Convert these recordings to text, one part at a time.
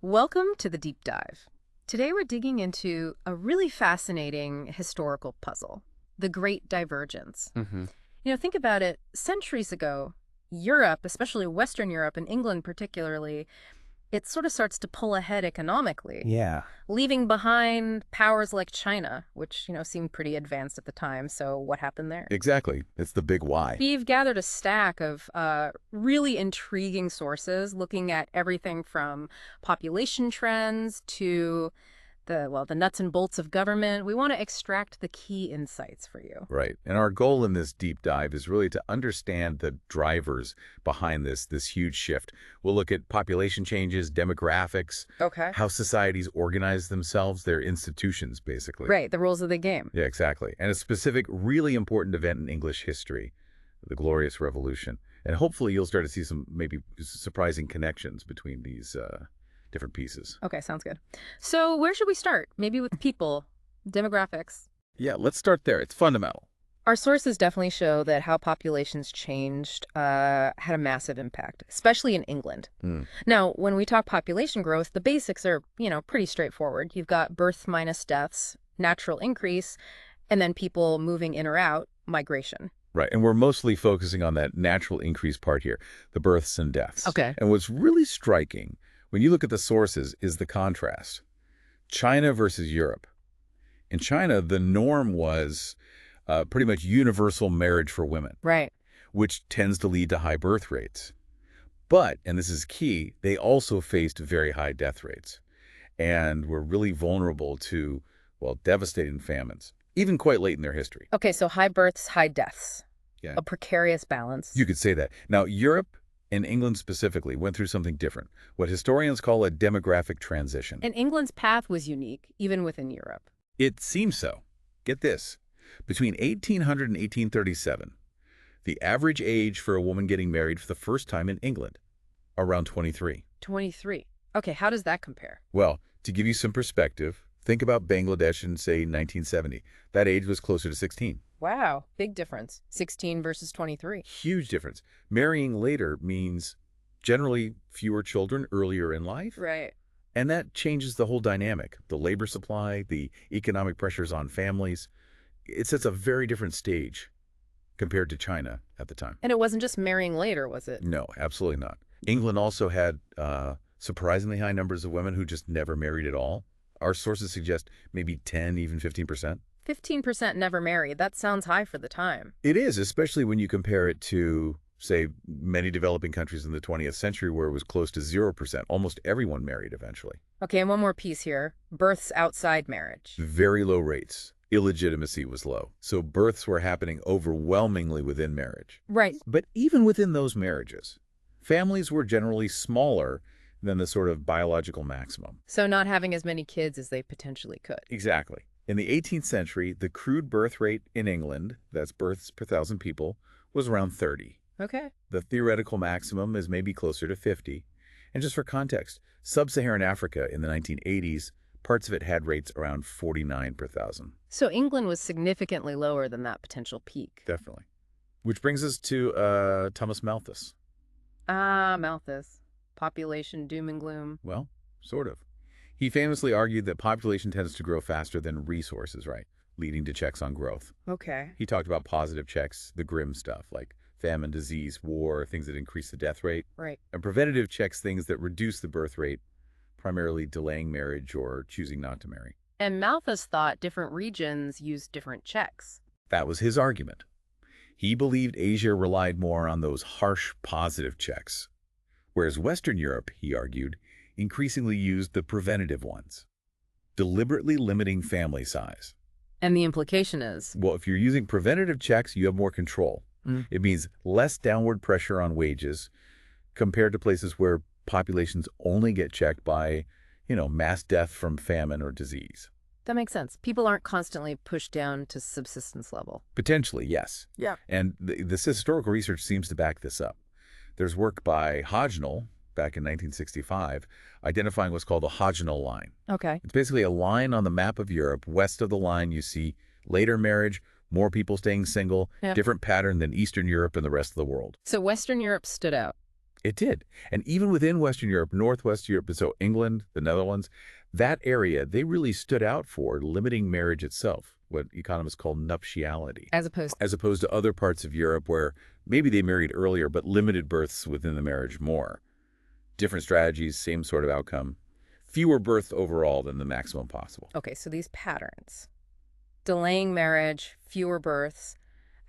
Welcome to the Deep Dive. Today we're digging into a really fascinating historical puzzle, the Great Divergence. hmm Think about it. Centuries ago, Europe, especially Western Europe and England particularly, it sort of starts to pull ahead economically, Yeah, leaving behind powers like China, which, seemed pretty advanced at the time. So what happened there? exactly. It's the big why. We've gathered a stack of really intriguing sources looking at everything from population trends to the nuts and bolts of government. We want to extract the key insights for you. Right. And our goal in this deep dive is really to understand the drivers behind this huge shift. We'll look at population changes, demographics, Okay. how societies organize themselves, their institutions, basically. Right, the rules of the game. Yeah, exactly. And a specific, really important event in English history, the Glorious Revolution. And hopefully you'll start to see some maybe surprising connections between these different pieces. Okay, sounds good. So where should we start? Maybe with people, demographics. Yeah, let's start there. It's fundamental. Our sources definitely show that how populations changed had a massive impact, especially in England. Mm, Now, when we talk population growth, the basics are, pretty straightforward. You've got birth minus deaths, natural increase, and then people moving in or out, migration. right. And we're mostly focusing on that natural increase part here, the births and deaths. Okay. And what's really striking when you look at the sources is the contrast. China versus Europe. In China, the norm was pretty much universal marriage for women, Right. which tends to lead to high birth rates. But, and this is key, they also faced very high death rates and were really vulnerable to, well, devastating famines, even quite late in their history. Okay, so high births, high deaths, Yeah. a precarious balance. You could say that. Now, Europe and England specifically went through something different, what historians call a demographic transition. And England's path was unique, even within Europe. It seems so. Get this. Between 1800 and 1837, the average age for a woman getting married for the first time in England, around 23. 23. Okay, how does that compare? Well, to give you some perspective, think about Bangladesh in, say, 1970. That age was closer to 16. Wow, big difference. 16 versus 23. Huge difference. Marrying later means generally fewer children earlier in life. Right. And that changes the whole dynamic, the labor supply, the economic pressures on families. It sets a very different stage compared to China at the time. And it wasn't just marrying later, was it? No, absolutely not. England also had surprisingly high numbers of women who just never married at all. Our sources suggest maybe 10, even 15%. 15% never married. That sounds high for the time. It is, especially when you compare it to, say, many developing countries in the 20th century where it was close to 0%. Almost everyone married eventually. Okay, and one more piece here. Births outside marriage. Very low rates. Illegitimacy was low. So births were happening overwhelmingly within marriage. Right. But even within those marriages, families were generally smaller than the sort of biological maximum. So not having as many kids as they potentially could. Exactly. In the 18th century, the crude birth rate in England, that's births per 1,000 people, was around 30. Okay. The theoretical maximum is maybe closer to 50. And just for context, sub-Saharan Africa in the 1980s, parts of it had rates around 49 per 1,000. So England was significantly lower than that potential peak. Definitely. Which brings us to Thomas Malthus. Ah, Malthus. Population doom and gloom. Well, sort of. He famously argued that population tends to grow faster than resources, right? Leading to checks on growth. Okay. He talked about positive checks, the grim stuff, like famine, disease, war, things that increase the death rate. Right. And preventative checks, things that reduce the birth rate, primarily delaying marriage or choosing not to marry. And Malthus thought different regions used different checks. That was his argument. He believed Asia relied more on those harsh positive checks, whereas Western Europe, he argued, increasingly used the preventative ones, deliberately limiting family size. And the implication is? Well, if you're using preventative checks, you have more control. It means less downward pressure on wages compared to places where populations only get checked by, mass death from famine or disease. That makes sense. People aren't constantly pushed down to subsistence level. Potentially, yes. Yeah. And this historical research seems to back this up. There's work by Hodgnall back in 1965 identifying what's called a Hodgnall line. Okay. It's basically a line on the map of Europe. West of the line, you see later marriage, more people staying single, Yeah. different pattern than Eastern Europe and the rest of the world. So Western Europe stood out. It did. And even within Western Europe, Northwest Europe, so England, the Netherlands, that area, they really stood out for limiting marriage itself, what economists call nuptiality, As opposed. as opposed to other parts of Europe where maybe they married earlier but limited births within the marriage more. Different strategies, same sort of outcome. Fewer births overall than the maximum possible. Okay, so these patterns, delaying marriage, fewer births.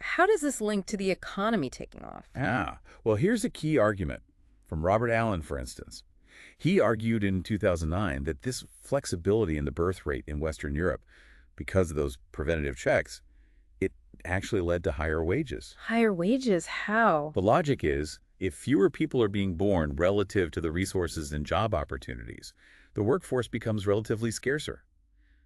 How does this link to the economy taking off? Well, here's a key argument from Robert Allen, for instance. He argued in 2009 that this flexibility in the birth rate in Western Europe, because of those preventative checks, it actually led to higher wages. Higher wages, how? The logic is, if fewer people are being born relative to the resources and job opportunities, the workforce becomes relatively scarcer,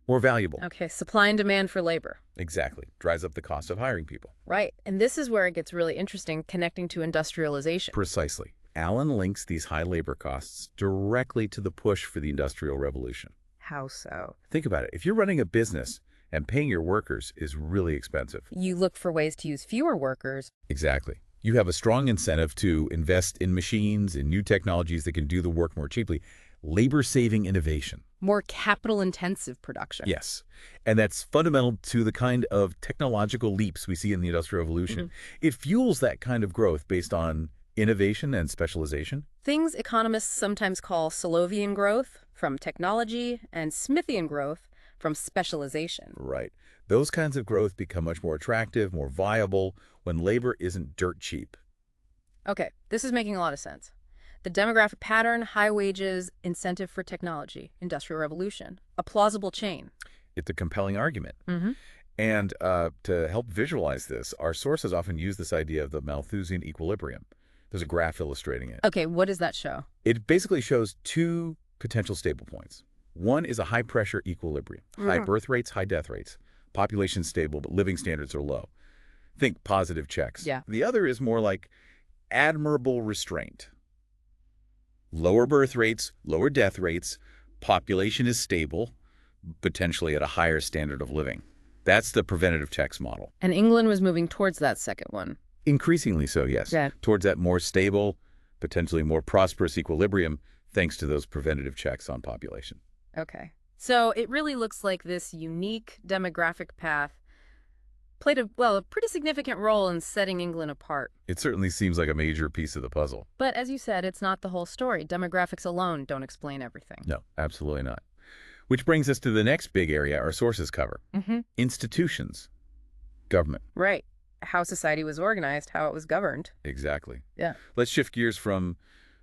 more valuable. Okay, supply and demand for labor. Exactly. Drives up the cost of hiring people. Right, and this is where it gets really interesting, connecting to industrialization. Precisely. Allen links these high labor costs directly to the push for the Industrial Revolution. How so? Think about it. If you're running a business and paying your workers is really expensive. You look for ways to use fewer workers. Exactly. You have a strong incentive to invest in machines and new technologies that can do the work more cheaply. Labor-saving innovation. More capital-intensive production. Yes. And that's fundamental to the kind of technological leaps we see in the Industrial Revolution. It fuels that kind of growth based on innovation and specialization. Things economists sometimes call Solovian growth from technology and Smithian growth from specialization. Right. Those kinds of growth become much more attractive, more viable when labor isn't dirt cheap. Okay, this is making a lot of sense. The demographic pattern, high wages, incentive for technology, industrial revolution, a plausible chain. It's a compelling argument. Mm-hmm. And to help visualize this, our sources often use this idea of the Malthusian equilibrium. There's a graph illustrating it. Okay, what does that show? It basically shows two potential stable points. One is a high-pressure equilibrium. High birth rates, high death rates. Population stable, but living standards are low. Think positive checks. Yeah. The other is more like admirable restraint. Lower birth rates, lower death rates, population is stable, potentially at a higher standard of living. That's the preventative checks model. And England was moving towards that second one. Increasingly so, yes. Yeah. Towards that more stable, potentially more prosperous equilibrium, thanks to those preventative checks on population. Okay. So it really looks like this unique demographic path played a pretty significant role in setting England apart. It certainly seems like a major piece of the puzzle. But as you said, it's not the whole story. Demographics alone don't explain everything. No, absolutely not. Which brings us to the next big area our sources cover. Institutions. Government. Right. How society was organized, how it was governed. Exactly. Yeah. Let's shift gears from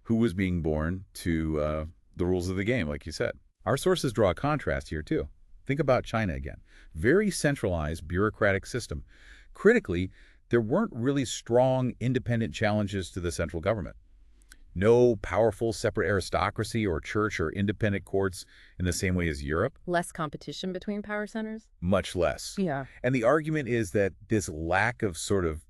who was being born to the rules of the game, like you said. Our sources draw a contrast here, too. Think about China again. Very centralized bureaucratic system. Critically, there weren't really strong independent challenges to the central government. No powerful separate aristocracy or church or independent courts in the same way as Europe. Less competition between power centers? Much less. Yeah. And the argument is that this lack of sort of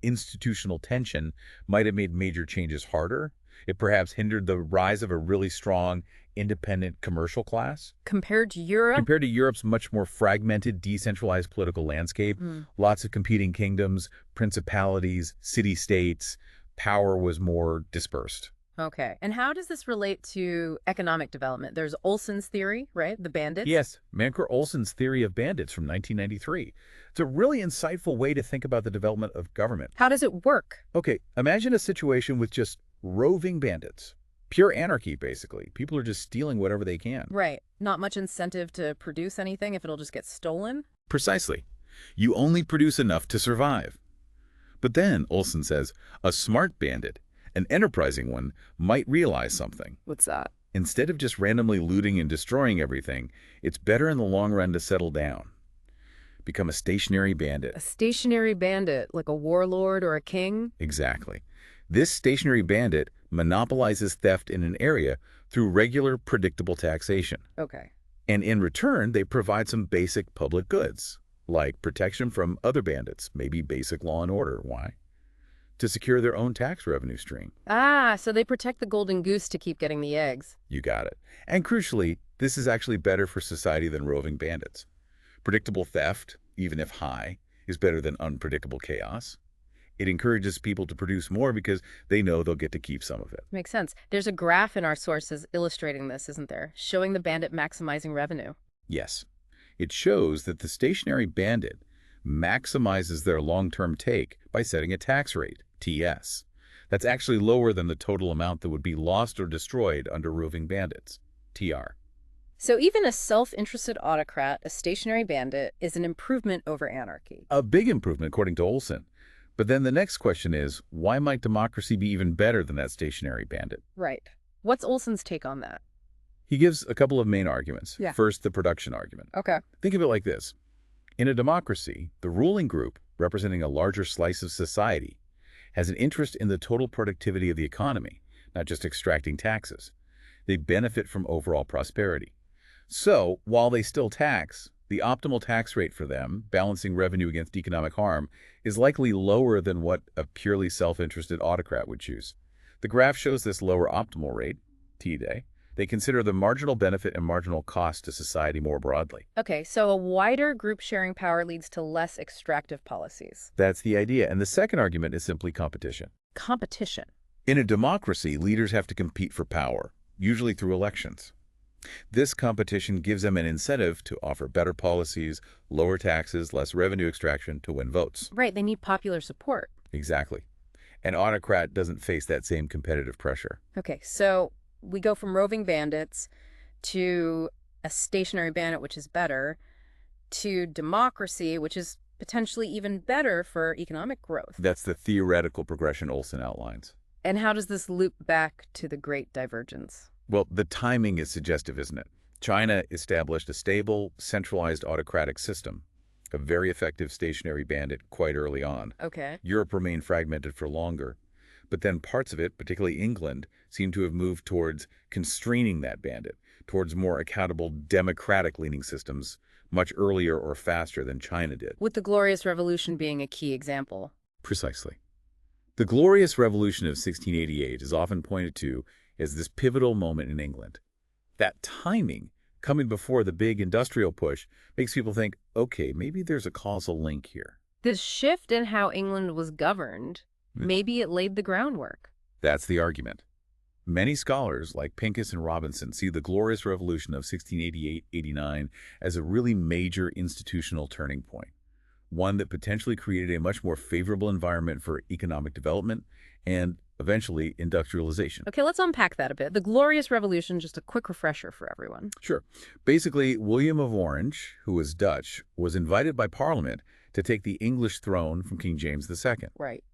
institutional tension might have made major changes harder. It perhaps hindered the rise of a really strong independent commercial class. Compared to Europe? Compared to Europe's much more fragmented, decentralized political landscape, lots of competing kingdoms, principalities, city-states, power was more dispersed. Okay. And how does this relate to economic development? There's Olson's theory, right? The bandits? Yes, Mancur Olson's theory of bandits from 1993. It's a really insightful way to think about the development of government. How does it work? Okay, imagine a situation with just roving bandits. Pure anarchy, basically. People are just stealing whatever they can. Right. Not much incentive to produce anything if it'll just get stolen? Precisely. You only produce enough to survive. But then, Olson says, a smart bandit, an enterprising one, might realize something. What's that? Instead of just randomly looting and destroying everything, it's better in the long run to settle down. Become a stationary bandit. A stationary bandit, like a warlord or a king? Exactly. This stationary bandit monopolizes theft in an area through regular, predictable taxation. Okay. And in return, they provide some basic public goods, like protection from other bandits, maybe basic law and order. Why? To secure their own tax revenue stream. Ah, so they protect the golden goose to keep getting the eggs. You got it. And crucially, this is actually better for society than roving bandits. Predictable theft, even if high, is better than unpredictable chaos. It encourages people to produce more because they know they'll get to keep some of it. Makes sense. There's a graph in our sources illustrating this, isn't there? Showing the bandit maximizing revenue. Yes, it shows that the stationary bandit maximizes their long-term take by setting a tax rate, TS. That's actually lower than the total amount that would be lost or destroyed under roving bandits, TR. So even a self-interested autocrat, a stationary bandit, is an improvement over anarchy. A big improvement, according to Olson. But then the next question is, why might democracy be even better than that stationary bandit? Right. What's Olson's take on that? He gives a couple of main arguments. Yeah. First, the production argument. Okay. Think of it like this. In a democracy, the ruling group, representing a larger slice of society, has an interest in the total productivity of the economy, not just extracting taxes. They benefit from overall prosperity. So, while they still tax, the optimal tax rate for them, balancing revenue against economic harm, is likely lower than what a purely self-interested autocrat would choose. The graph shows this lower optimal rate, T-Day. They consider the marginal benefit and marginal cost to society more broadly. Okay, so a wider group sharing power leads to less extractive policies. That's the idea. And the second argument is simply competition. Competition. In a democracy, leaders have to compete for power, usually through elections. This competition gives them an incentive to offer better policies, lower taxes, less revenue extraction to win votes. Right, they need popular support. Exactly. An autocrat doesn't face that same competitive pressure. Okay, so we go from roving bandits to a stationary bandit, which is better, to democracy, which is potentially even better for economic growth. That's the theoretical progression Olson outlines. And how does this loop back to the Great Divergence? Well, the timing is suggestive, isn't it? China established a stable, centralized autocratic system, a very effective stationary bandit quite early on. Okay. Europe remained fragmented for longer, but then parts of it, particularly England, seem to have moved towards constraining that bandit, towards more accountable democratic-leaning systems much earlier or faster than China did. With the Glorious Revolution being a key example. Precisely. The Glorious Revolution of 1688 is often pointed to as this pivotal moment in England. That timing, coming before the big industrial push, makes people think, okay, maybe there's a causal link here. This shift in how England was governed, maybe it laid the groundwork. That's the argument. Many scholars, like Pincus and Robinson, see the Glorious Revolution of 1688-89 as a really major institutional turning point, one that potentially created a much more favorable environment for economic development and, eventually, industrialization. Okay, let's unpack that a bit. The Glorious Revolution, just a quick refresher for everyone. Sure. Basically, William of Orange, who was Dutch, was invited by Parliament to take the English throne from King James II. Right.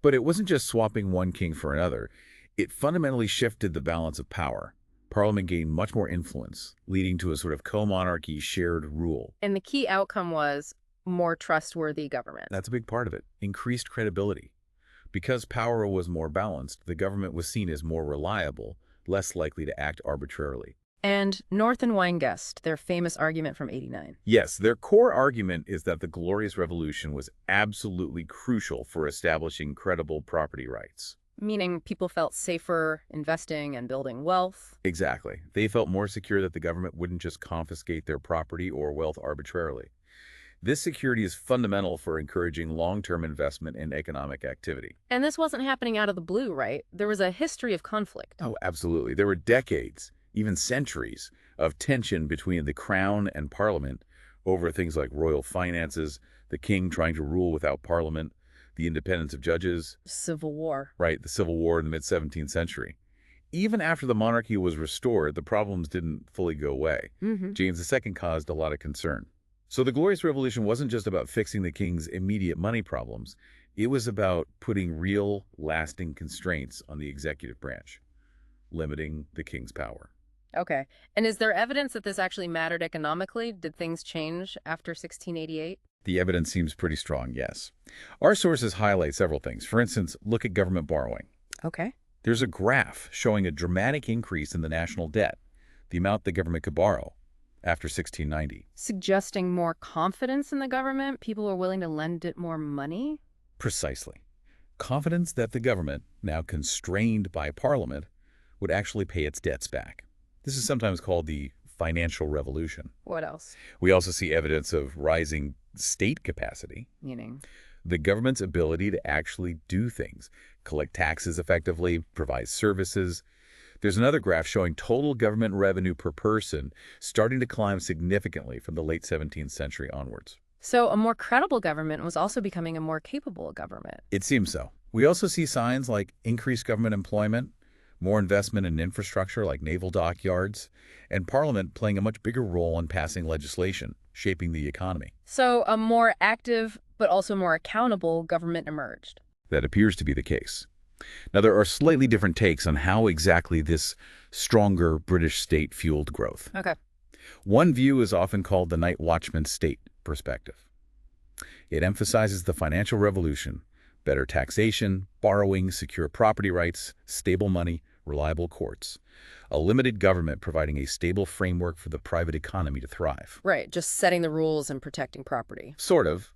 But it wasn't just swapping one king for another. It fundamentally shifted the balance of power. Parliament gained much more influence, leading to a sort of co-monarchy shared rule. And the key outcome was more trustworthy government. That's a big part of it. Increased credibility. Because power was more balanced, the government was seen as more reliable, less likely to act arbitrarily. And North and Weingast, their famous argument from '89. Yes, their core argument is that the Glorious Revolution was absolutely crucial for establishing credible property rights. Meaning people felt safer investing and building wealth. Exactly. They felt more secure that the government wouldn't just confiscate their property or wealth arbitrarily. This security is fundamental for encouraging long-term investment in economic activity. And this wasn't happening out of the blue, right? There was a history of conflict. Oh, absolutely. There were decades, even centuries, of tension between the crown and parliament over things like royal finances, the king trying to rule without parliament, the independence of judges. Civil War. Right, the Civil War in the mid-17th century. Even after the monarchy was restored, the problems didn't fully go away. James II caused a lot of concern. So the Glorious Revolution wasn't just about fixing the king's immediate money problems. It was about putting real, lasting constraints on the executive branch, limiting the king's power. Okay. And is there evidence that this actually mattered economically? Did things change after 1688? The evidence seems pretty strong, yes. Our sources highlight several things. For instance, look at government borrowing. Okay. There's a graph showing a dramatic increase in the national debt, the amount the government could borrow, after 1690. Suggesting more confidence in the government? People were willing to lend it more money? Precisely. Confidence that the government, now constrained by Parliament, would actually pay its debts back. This is sometimes called the financial revolution. What else? We also see evidence of rising state capacity. Meaning? The government's ability to actually do things, collect taxes effectively, provide services. There's another graph showing total government revenue per person starting to climb significantly from the late 17th century onwards. So a more credible government was also becoming a more capable government. It seems so. We also see signs like increased government employment, more investment in infrastructure like naval dockyards, and Parliament playing a much bigger role in passing legislation, shaping the economy. So a more active, but also more accountable government emerged. That appears to be the case. Now, there are slightly different takes on how exactly this stronger British state fueled growth. Okay. One view is often called the night watchman state perspective. It emphasizes the financial revolution, better taxation, borrowing, secure property rights, stable money, reliable courts, a limited government providing a stable framework for the private economy to thrive. Right, just setting the rules and protecting property. Sort of.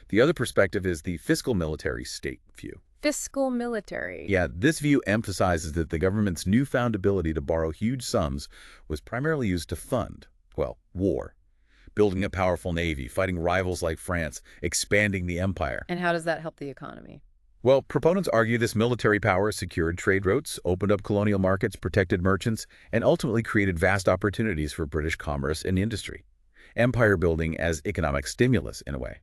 The other perspective is the fiscal military state view. Fiscal military. Yeah, this view emphasizes that the government's newfound ability to borrow huge sums was primarily used to fund, well, war, building a powerful navy, fighting rivals like France, expanding the empire. And how does that help the economy? Well, proponents argue this military power secured trade routes, opened up colonial markets, protected merchants, and ultimately created vast opportunities for British commerce and industry. Empire building as economic stimulus, in a way.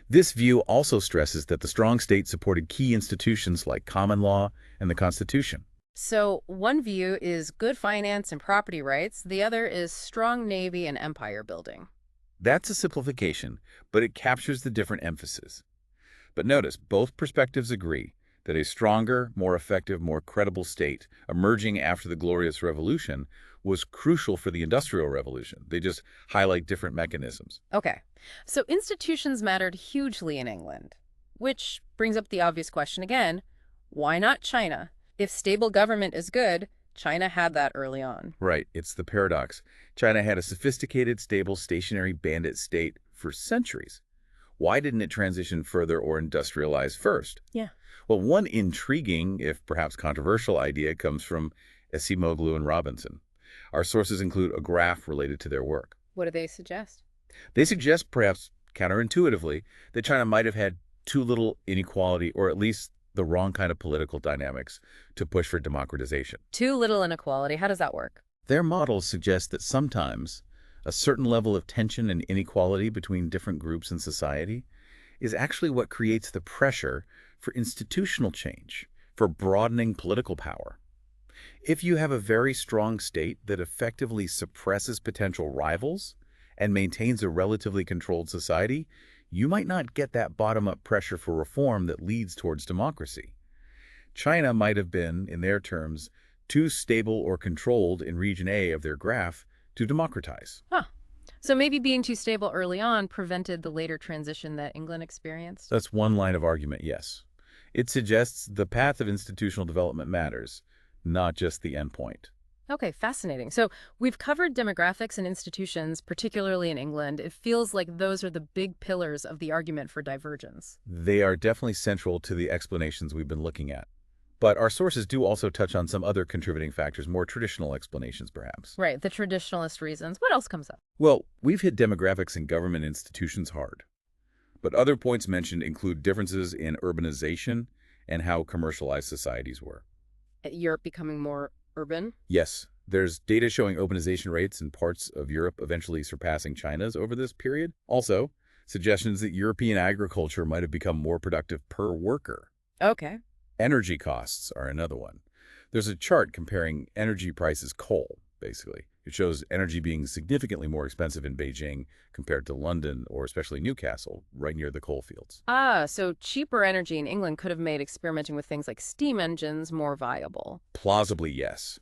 This view also stresses that the strong state supported key institutions like common law and the Constitution. So one view is good finance and property rights. The other is strong navy and empire building. That's a simplification, but it captures the different emphasis. But notice, both perspectives agree that a stronger, more effective, more credible state emerging after the Glorious Revolution was crucial for the Industrial Revolution. They just highlight different mechanisms. Okay, so institutions mattered hugely in England, which brings up the obvious question again, why not China? If stable government is good, China had that early on. Right, it's the paradox. China had a sophisticated, stable, stationary bandit state for centuries. Why didn't it transition further or industrialize first? Yeah. Well, one intriguing, if perhaps controversial idea comes from Acemoglu and Robinson. Our sources include a graph related to their work. What do they suggest? They suggest, perhaps counterintuitively, that China might have had too little inequality or at least the wrong kind of political dynamics to push for democratization. Too little inequality. How does that work? Their models suggest that sometimes a certain level of tension and inequality between different groups in society is actually what creates the pressure for institutional change, for broadening political power. If you have a very strong state that effectively suppresses potential rivals and maintains a relatively controlled society, you might not get that bottom-up pressure for reform that leads towards democracy. China might have been, in their terms, too stable or controlled in region A of their graph to democratize. Huh. So maybe being too stable early on prevented the later transition that England experienced? That's one line of argument, yes. It suggests the path of institutional development matters, not just the endpoint. Okay, fascinating. So we've covered demographics and institutions, particularly in England. It feels like those are the big pillars of the argument for divergence. They are definitely central to the explanations we've been looking at. But our sources do also touch on some other contributing factors, more traditional explanations, perhaps. Right, the traditionalist reasons. What else comes up? Well, we've hit demographics and government institutions hard. But other points mentioned include differences in urbanization and how commercialized societies were. Europe becoming more urban? Yes, there's data showing urbanization rates in parts of Europe eventually surpassing China's over this period. Also, suggestions that European agriculture might have become more productive per worker. Okay. Energy costs are another one. There's a chart comparing energy prices coal, basically. It shows energy being significantly more expensive in Beijing compared to London or especially Newcastle, right near the coal fields. Ah, so cheaper energy in England could have made experimenting with things like steam engines more viable. Plausibly, yes.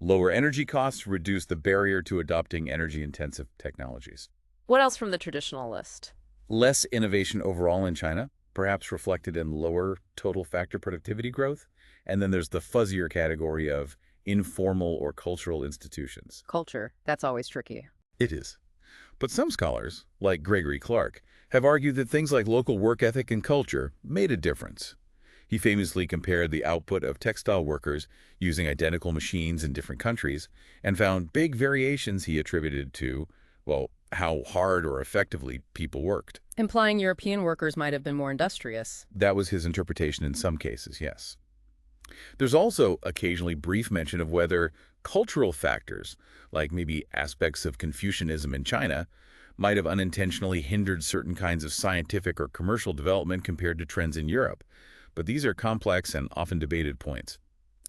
Lower energy costs reduce the barrier to adopting energy-intensive technologies. What else from the traditional list? Less innovation overall in China, perhaps reflected in lower total factor productivity growth. And then there's the fuzzier category of informal or cultural institutions. Culture. That's always tricky. It is. But some scholars, like Gregory Clark, have argued that things like local work ethic and culture made a difference. He famously compared the output of textile workers using identical machines in different countries and found big variations he attributed to, well, how hard or effectively people worked. Implying European workers might have been more industrious. That was his interpretation in some cases, yes. There's also occasionally brief mention of whether cultural factors, like maybe aspects of Confucianism in China, might have unintentionally hindered certain kinds of scientific or commercial development compared to trends in Europe. But these are complex and often debated points.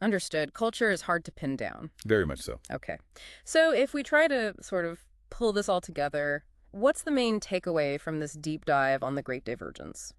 Understood. Culture is hard to pin down. Very much so. Okay. So if we try to sort of pull this all together, what's the main takeaway from this deep dive on the Great Divergence?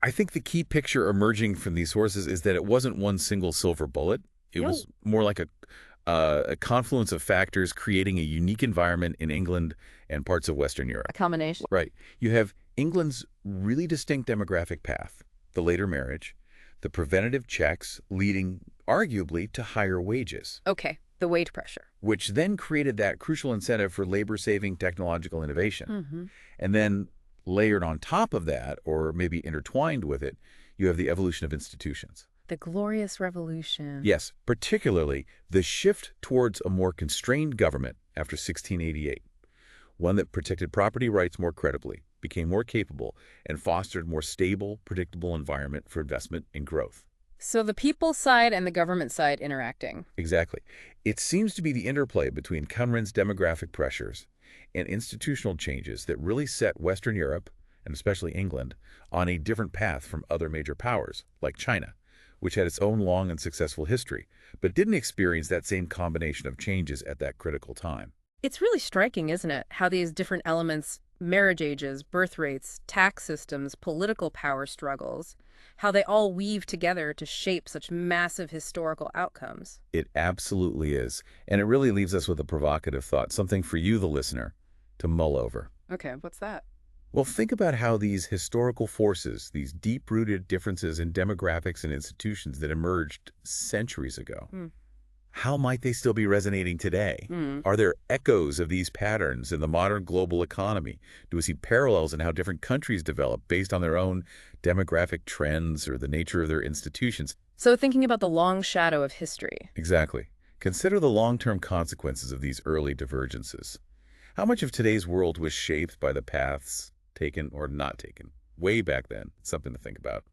I think the key picture emerging from these sources is that it wasn't one single silver bullet. It No. was more like a confluence of factors creating a unique environment in England and parts of Western A Europe. combination. Right. You have England's really distinct demographic path, the later marriage, the preventative checks leading arguably to higher wages, Okay, the wage pressure. which then created that crucial incentive for labor-saving technological innovation. Mm-hmm. And then layered on top of that, or maybe intertwined with it, you have the evolution of institutions. The Glorious Revolution. Yes, particularly the shift towards a more constrained government after 1688, one that protected property rights more credibly, became more capable, and fostered a more stable, predictable environment for investment and growth. So the people side and the government side interacting. Exactly. It seems to be the interplay between Conrad's demographic pressures and institutional changes that really set Western Europe, and especially England, on a different path from other major powers, like China, which had its own long and successful history, but didn't experience that same combination of changes at that critical time. It's really striking, isn't it? How these different elements, marriage ages, birth rates, tax systems, political power struggles, how they all weave together to shape such massive historical outcomes. It absolutely is. And it really leaves us with a provocative thought, something for you, the listener, to mull over. Okay, what's that? Well, think about how these historical forces, these deep-rooted differences in demographics and institutions that emerged centuries ago, Hmm. how might they still be resonating today? Hmm. Are there echoes of these patterns in the modern global economy? Do we see parallels in how different countries develop based on their own demographic trends or the nature of their institutions? So thinking about the long shadow of history. Exactly. Consider the long-term consequences of these early divergences. How much of today's world was shaped by the paths taken or not taken way back then? Something to think about.